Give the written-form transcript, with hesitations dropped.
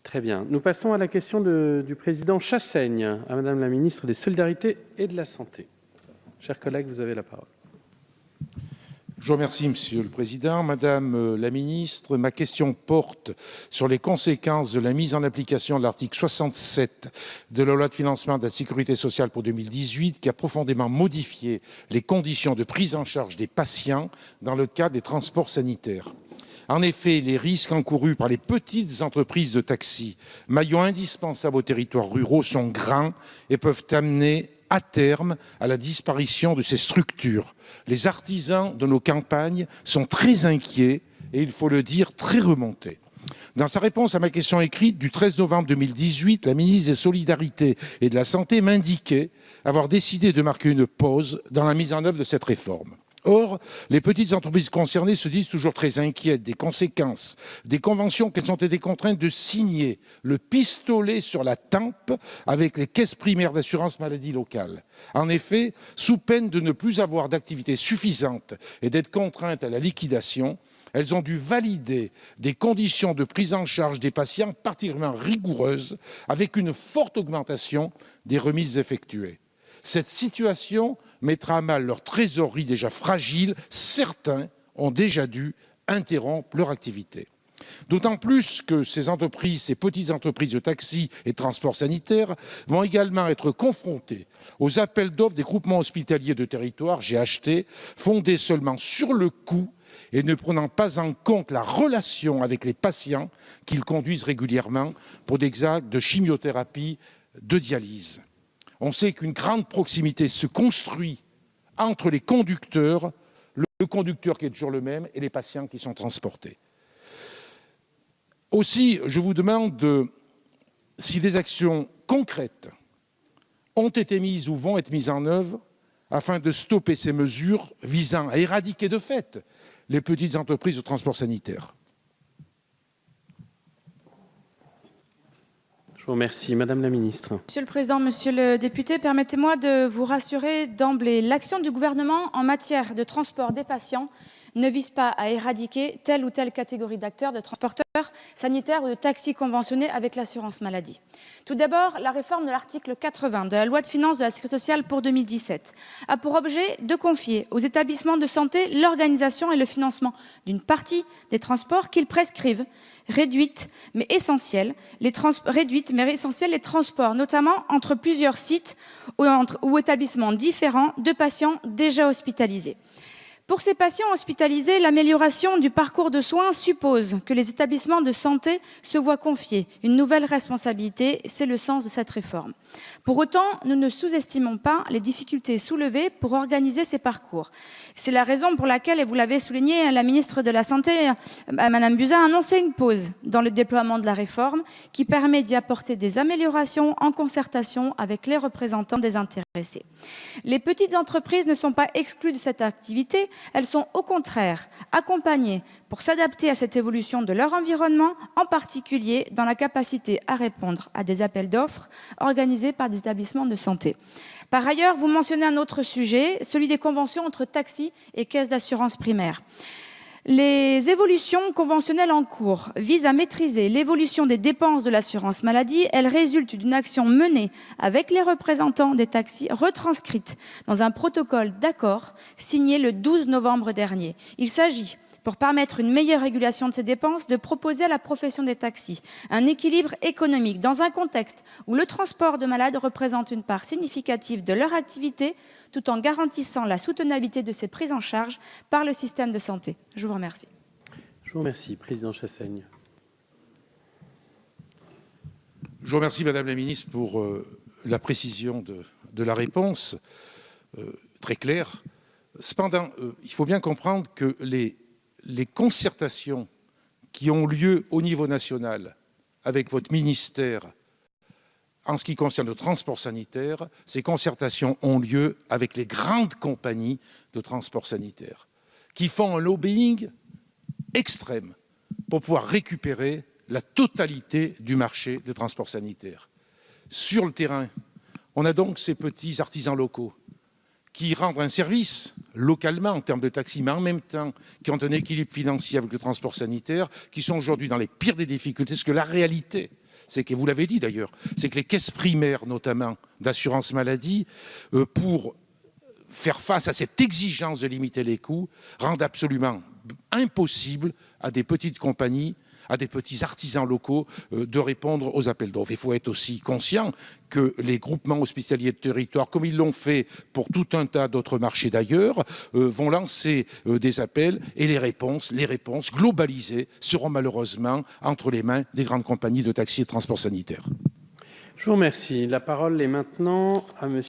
Très bien. Nous passons à la question du président Chassaigne, à Madame la ministre des Solidarités et de la Santé. Chers collègues, vous avez la parole. Je vous remercie, Monsieur le Président. Madame la ministre, ma question porte sur les conséquences de la mise en application de l'article 67 de la loi de financement de la sécurité sociale pour 2018, qui a profondément modifié les conditions de prise en charge des patients dans le cadre des transports sanitaires. En effet, les risques encourus par les petites entreprises de taxi, maillon indispensable aux territoires ruraux, sont grands et peuvent amener à terme à la disparition de ces structures. Les artisans de nos campagnes sont très inquiets et, il faut le dire, très remontés. Dans sa réponse à ma question écrite du 13 novembre 2018, la ministre des Solidarités et de la Santé m'indiquait avoir décidé de marquer une pause dans la mise en œuvre de cette réforme. Or, les petites entreprises concernées se disent toujours très inquiètes des conséquences des conventions qu'elles ont été contraintes de signer, le pistolet sur la tempe avec les caisses primaires d'assurance maladie locales. En effet, sous peine de ne plus avoir d'activité suffisante et d'être contraintes à la liquidation, elles ont dû valider des conditions de prise en charge des patients particulièrement rigoureuses, avec une forte augmentation des remises effectuées. Cette situation mettra à mal leur trésorerie déjà fragile. Certains ont déjà dû interrompre leur activité. D'autant plus que ces petites entreprises de taxi et de transport sanitaire vont également être confrontées aux appels d'offres des groupements hospitaliers de territoire, GHT, fondés seulement sur le coût et ne prenant pas en compte la relation avec les patients qu'ils conduisent régulièrement pour des actes de chimiothérapie, de dialyse. On sait qu'une grande proximité se construit entre les conducteurs, le conducteur qui est toujours le même, et les patients qui sont transportés. Aussi, je vous demande si des actions concrètes ont été mises ou vont être mises en œuvre afin de stopper ces mesures visant à éradiquer de fait les petites entreprises de transport sanitaire. Je vous remercie. Madame la ministre. Monsieur le Président, Monsieur le député, permettez-moi de vous rassurer d'emblée. L'action du gouvernement en matière de transport des patients ne vise pas à éradiquer telle ou telle catégorie d'acteurs, de transporteurs sanitaires ou de taxis conventionnés avec l'assurance maladie. Tout d'abord, la réforme de l'article 80 de la loi de finances de la Sécurité sociale pour 2017 a pour objet de confier aux établissements de santé l'organisation et le financement d'une partie des transports qu'ils prescrivent, réduite mais essentielle, les transports, notamment entre plusieurs sites ou établissements différents de patients déjà hospitalisés. Pour ces patients hospitalisés, l'amélioration du parcours de soins suppose que les établissements de santé se voient confier une nouvelle responsabilité. C'est le sens de cette réforme. Pour autant, nous ne sous-estimons pas les difficultés soulevées pour organiser ces parcours. C'est la raison pour laquelle, et vous l'avez souligné, la ministre de la Santé, Mme Buzyn, a annoncé une pause dans le déploiement de la réforme qui permet d'y apporter des améliorations en concertation avec les représentants des intéressés. Les petites entreprises ne sont pas exclues de cette activité. Elles sont au contraire accompagnées pour s'adapter à cette évolution de leur environnement, en particulier dans la capacité à répondre à des appels d'offres organisés par des établissements de santé. Par ailleurs, vous mentionnez un autre sujet, celui des conventions entre taxis et caisses d'assurance primaire. Les évolutions conventionnelles en cours visent à maîtriser l'évolution des dépenses de l'assurance maladie. Elles résultent d'une action menée avec les représentants des taxis, retranscrite dans un protocole d'accord signé le 12 novembre dernier. Il s'agit, pour permettre une meilleure régulation de ces dépenses, de proposer à la profession des taxis un équilibre économique dans un contexte où le transport de malades représente une part significative de leur activité, tout en garantissant la soutenabilité de ces prises en charge par le système de santé. Je vous remercie. Je vous remercie. Président Chassaigne. Je vous remercie, Madame la ministre, pour la précision de la réponse, très claire. Cependant, il faut bien comprendre que les concertations qui ont lieu au niveau national avec votre ministère en ce qui concerne le transport sanitaire, ces concertations ont lieu avec les grandes compagnies de transport sanitaire qui font un lobbying extrême pour pouvoir récupérer la totalité du marché des transports sanitaires. Sur le terrain, on a donc ces petits artisans locaux qui rendent un service localement en termes de taxis, mais en même temps qui ont un équilibre financier avec le transport sanitaire, qui sont aujourd'hui dans les pires des difficultés, parce que la réalité, c'est que, vous l'avez dit d'ailleurs, c'est que les caisses primaires, notamment d'assurance maladie, pour faire face à cette exigence de limiter les coûts, rendent absolument impossible à des petites compagnies, à des petits artisans locaux de répondre aux appels d'offres. Il faut être aussi conscient que les groupements hospitaliers de territoire, comme ils l'ont fait pour tout un tas d'autres marchés d'ailleurs, vont lancer des appels et les réponses globalisées seront malheureusement entre les mains des grandes compagnies de taxi et de transport sanitaire. Je vous remercie. La parole est maintenant à monsieur